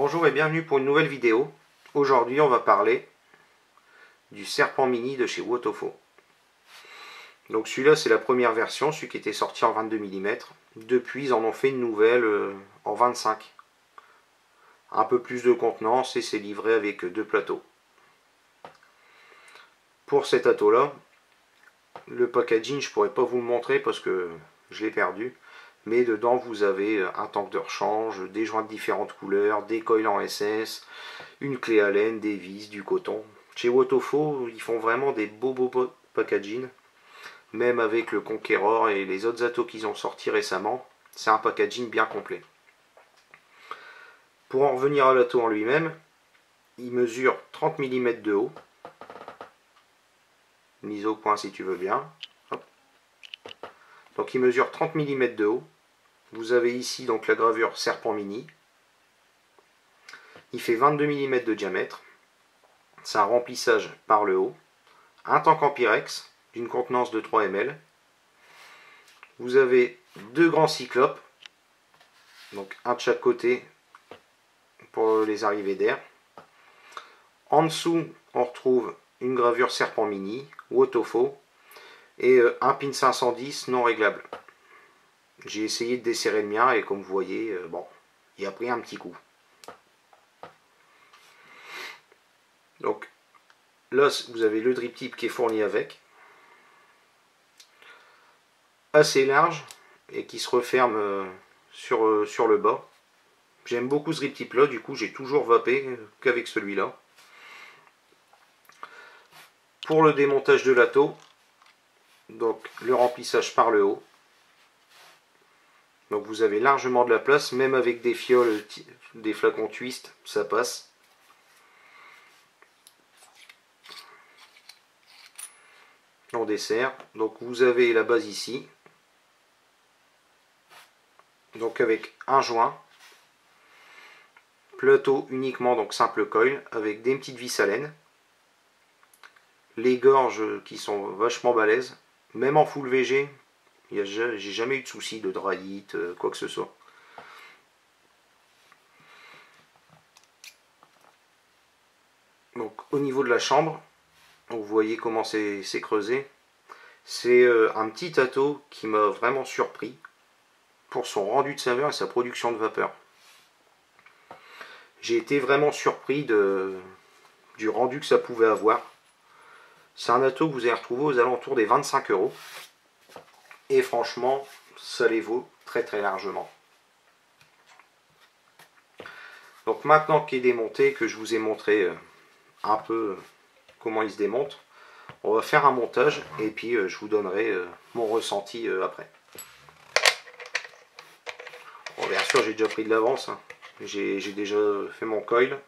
Bonjour et bienvenue pour une nouvelle vidéo. Aujourd'hui on va parler du Serpent Mini de chez Wotofo. Donc celui-là c'est la première version, celui qui était sorti en 22 mm. Depuis ils en ont fait une nouvelle en 25. Un peu plus de contenance et c'est livré avec deux plateaux. Pour cet ato là, le packaging je pourrais pas vous le montrer parce que je l'ai perdu. Mais dedans vous avez un tank de rechange, des joints de différentes couleurs, des coils en SS, une clé Allen, des vis, du coton. Chez Wotofo, ils font vraiment des beaux packaging. Même avec le Conqueror et les autres atos qu'ils ont sortis récemment, c'est un packaging bien complet. Pour en revenir à l'ato en lui-même, il mesure 30 mm de haut. Mise au point si tu veux bien. Hop. Donc il mesure 30 mm de haut. Vous avez ici donc la gravure Serpent Mini. Il fait 22 mm de diamètre. C'est un remplissage par le haut. Un tank en Pyrex d'une contenance de 3 ml. Vous avez deux grands cyclopes, donc un de chaque côté pour les arrivées d'air. En dessous, on retrouve une gravure Serpent Mini, Wotofo, et un pin 510 non réglable. J'ai essayé de desserrer le mien et comme vous voyez, bon, il a pris un petit coup. Donc là, vous avez le drip tip qui est fourni avec, assez large et qui se referme sur le bas. J'aime beaucoup ce drip tip là, du coup j'ai toujours vapé qu'avec celui-là. Pour le démontage de l'ato, donc le remplissage par le haut. Donc vous avez largement de la place, même avec des fioles, des flacons twist, ça passe. On dessert. Donc vous avez la base ici. Donc avec un joint. Plateau uniquement, donc simple coil, avec des petites vis Allen. Les gorges qui sont vachement balèzes. Même en full VG, j'ai jamais eu de souci de dry heat, quoi que ce soit. Donc au niveau de la chambre, vous voyez comment c'est creusé. C'est un petit ato qui m'a vraiment surpris pour son rendu de saveur et sa production de vapeur. J'ai été vraiment surpris du rendu que ça pouvait avoir. C'est un ato que vous allez retrouver aux alentours des 25 €. Et franchement, ça les vaut très largement. Donc maintenant qu'il est démonté, que je vous ai montré un peu comment il se démonte, on va faire un montage et puis je vous donnerai mon ressenti après. Bon, bien sûr, j'ai déjà pris de l'avance. Hein. J'ai déjà fait mon coil.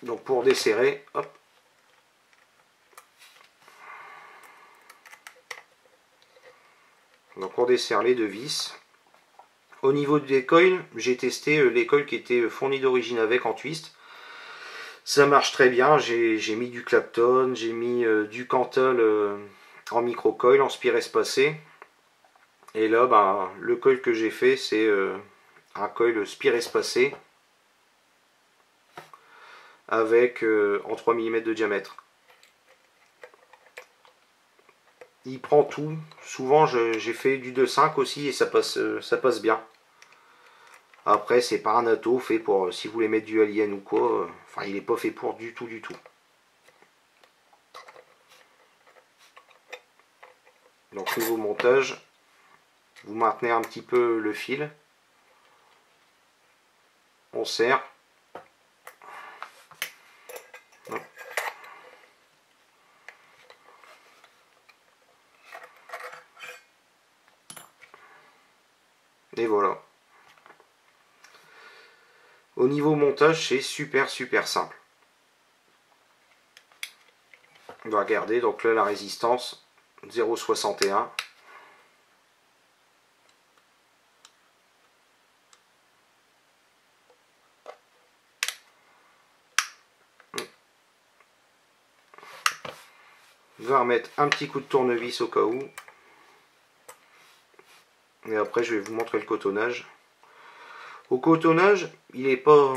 Donc pour desserrer, hop. Donc on desserre les deux vis. Au niveau des coils, j'ai testé les coils qui étaient fournis d'origine avec en twist. Ça marche très bien. J'ai mis du Clapton, j'ai mis du Cantal en micro coil, en spire espacé. Et là, ben, le coil que j'ai fait, c'est un coil spire espacé avec en 3 mm de diamètre. Il prend tout. Souvent, j'ai fait du 2.5 aussi et ça passe bien. Après, c'est pas un ato fait pour si vous voulez mettre du alien ou quoi. Enfin, il n'est pas fait pour du tout. Donc, nouveau montage. Vous maintenez un petit peu le fil. On serre. Et voilà. Au niveau montage, c'est super simple. On va regarder, donc là la résistance 0,61. On va remettre un petit coup de tournevis au cas où. Et après je vais vous montrer le cotonnage. Au cotonnage, il est pas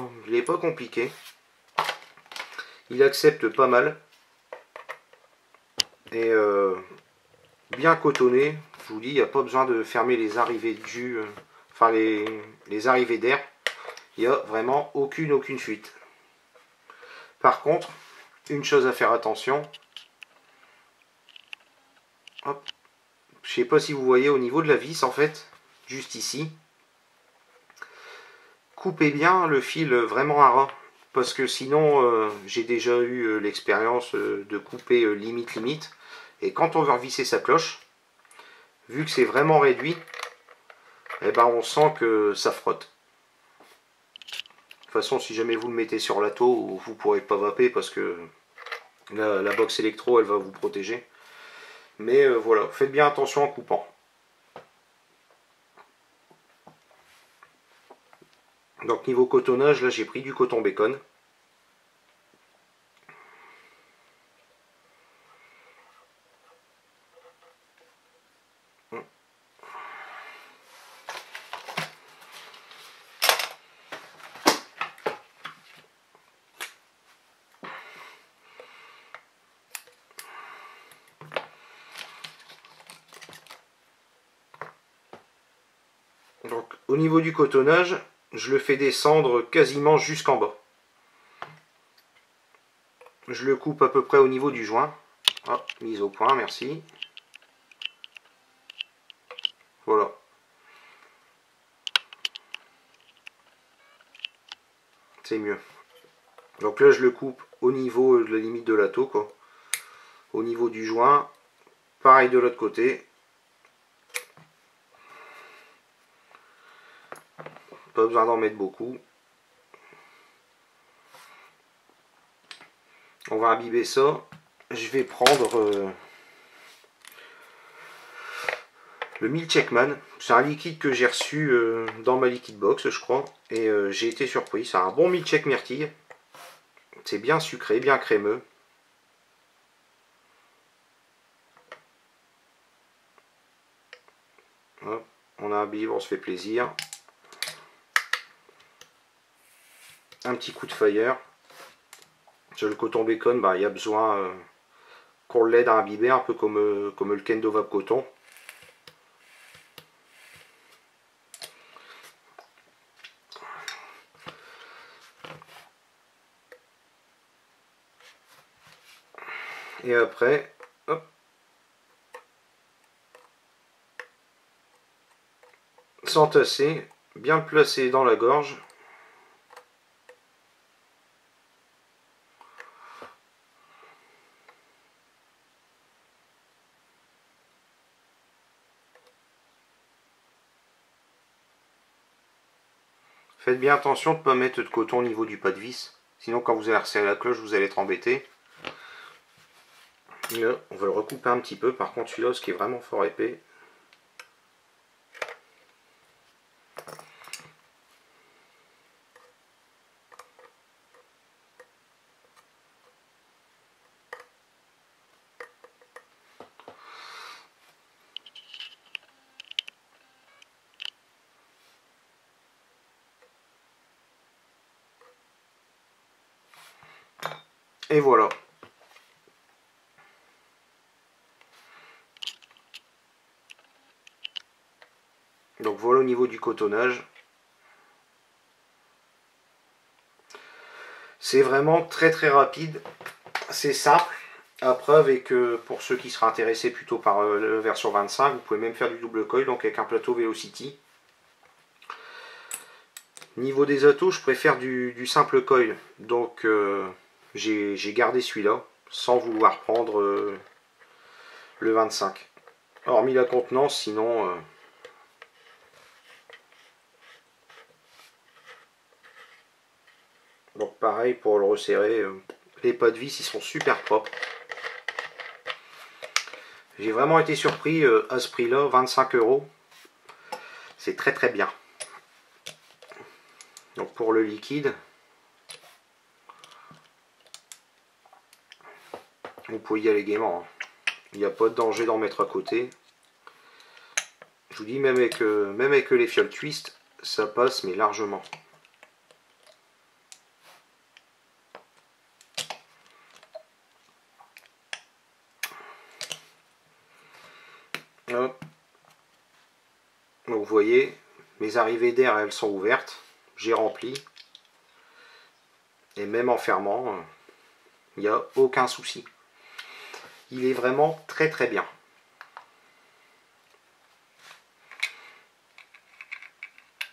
compliqué. Il accepte pas mal. Et bien cotonné, je vous dis, il n'y a pas besoin de fermer les arrivées de jus, enfin les arrivées d'air. Il n'y a vraiment aucune fuite. Par contre, une chose à faire attention. Hop. Je sais pas si vous voyez au niveau de la vis, en fait, juste ici. Coupez bien le fil vraiment à ras. Parce que sinon, j'ai déjà eu l'expérience de couper limite. Et quand on veut revisser sa cloche, vu que c'est vraiment réduit, eh ben on sent que ça frotte. De toute façon, si jamais vous le mettez sur la taux, vous ne pourrez pas vaper parce que la box électro, elle va vous protéger. Mais voilà, faites bien attention en coupant. Donc niveau cotonnage, là j'ai pris du coton bacon. Donc au niveau du cotonnage, je le fais descendre quasiment jusqu'en bas. Je le coupe à peu près au niveau du joint. Hop, mise au point, merci. Voilà. C'est mieux. Donc là je le coupe au niveau de la limite de la taux, quoi. Au niveau du joint. Pareil de l'autre côté. Pas besoin d'en mettre beaucoup. On va imbiber ça. Je vais prendre le Milkshake-Man. C'est un liquide que j'ai reçu dans ma liquide box, je crois. Et j'ai été surpris. C'est un bon milkshake myrtille. C'est bien sucré, bien crémeux. Hop, on imbibe, on se fait plaisir. Un petit coup de fire. Sur le coton bacon, bah, il y a besoin qu'on l'aide à imbiber, un peu comme le Kendo Vape Coton. Et après, hop, s'entasser, bien le placer dans la gorge. Faites bien attention de ne pas mettre de coton au niveau du pas de vis. Sinon quand vous allez resserrer la cloche, vous allez être embêté. Et là, on va le recouper un petit peu. Par contre celui-là, ce qui est vraiment fort épais. Et voilà. Donc voilà au niveau du cotonnage. C'est vraiment très rapide. C'est simple. Après, avec, pour ceux qui seraient intéressés plutôt par la version 25, vous pouvez même faire du double coil, donc avec un plateau Velocity. Niveau des atos, je préfère du simple coil. Donc j'ai gardé celui-là, sans vouloir prendre le 25. Hormis la contenance, sinon... Donc pareil pour le resserrer, les pas de vis ils sont super propres. J'ai vraiment été surpris à ce prix-là, 25 €. C'est très bien. Donc pour le liquide, vous pouvez y aller gaiement. Il n'y a pas de danger d'en mettre à côté. Je vous dis, même avec les fioles twist, ça passe, mais largement. Hop. Donc vous voyez, mes arrivées d'air, elles sont ouvertes. J'ai rempli. Et même en fermant, il n'y a aucun souci. Il est vraiment très très bien.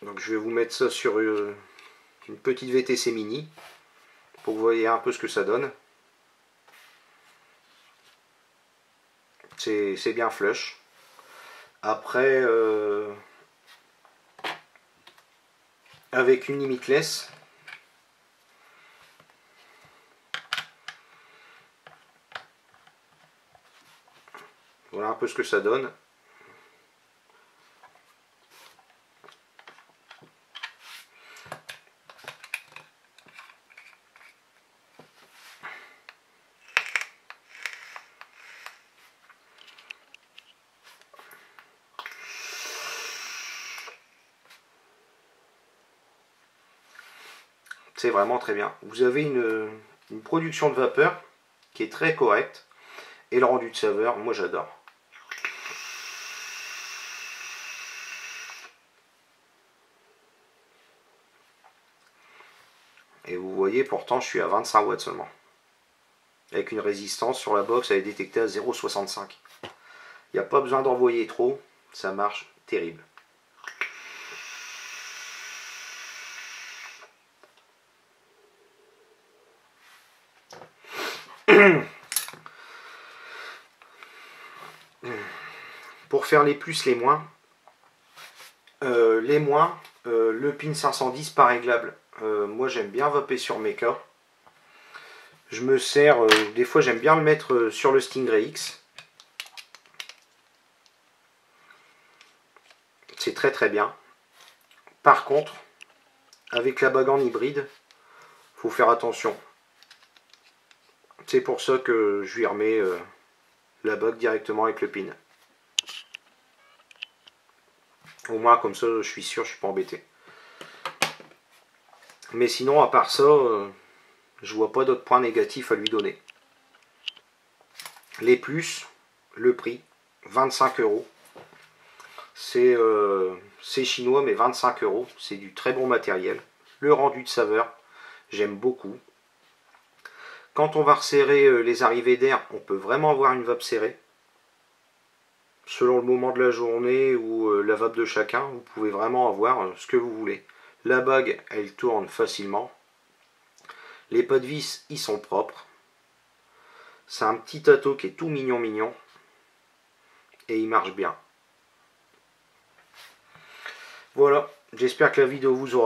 Donc je vais vous mettre ça sur une petite VTC mini pour que vous voyez un peu ce que ça donne. C'est bien flush. Après, avec une limitless, voilà un peu ce que ça donne. C'est vraiment très bien. Vous avez une production de vapeur qui est très correcte. Et le rendu de saveur, moi j'adore. Et vous voyez, pourtant je suis à 25 watts seulement. Avec une résistance sur la box, elle est détectée à 0,65. Il n'y a pas besoin d'envoyer trop, ça marche terrible. Pour faire les plus, les moins, le pin 510 pas réglable. Moi j'aime bien vaper sur mes cas. Je me sers, des fois j'aime bien le mettre sur le Stingray X. C'est très très bien. Par contre, avec la bague en hybride, faut faire attention. C'est pour ça que je lui remets la bague directement avec le pin. Au moins comme ça je suis sûr, je suis pas embêté. Mais sinon à part ça, je vois pas d'autres points négatifs à lui donner. Les plus, le prix, 25 €. C'est chinois mais 25 €. C'est du très bon matériel. Le rendu de saveur, j'aime beaucoup. Quand on va resserrer les arrivées d'air, on peut vraiment avoir une vape serrée. Selon le moment de la journée ou la vape de chacun, vous pouvez vraiment avoir ce que vous voulez. La bague, elle tourne facilement. Les pas de vis, ils sont propres. C'est un petit tato qui est tout mignon mignon. Et il marche bien. Voilà, j'espère que la vidéo vous aura